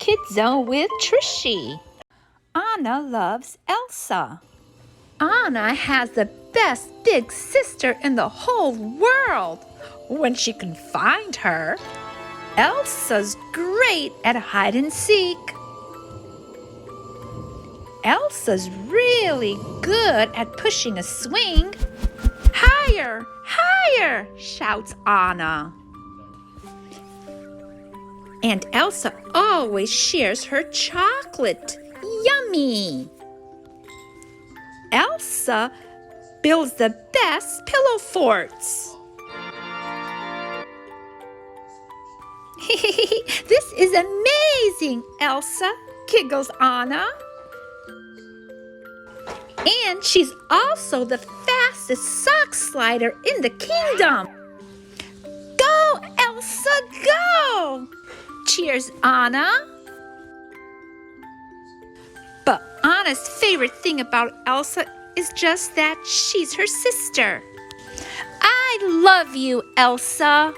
Kid Zone with Trishy. Anna loves Elsa. Anna has the best big sister in the whole world when she can find her. Elsa's great at hide and seek. Elsa's really good at pushing a swing. Higher, higher, shouts Anna. And Elsa always shares her chocolate. Yummy! Elsa builds the best pillow forts. This is amazing, Elsa, giggles Anna. And she's also the fastest sock slider in the kingdom. Go, Elsa, go! Cheers, Anna. But Anna's favorite thing about Elsa is just that she's her sister. I love you, Elsa.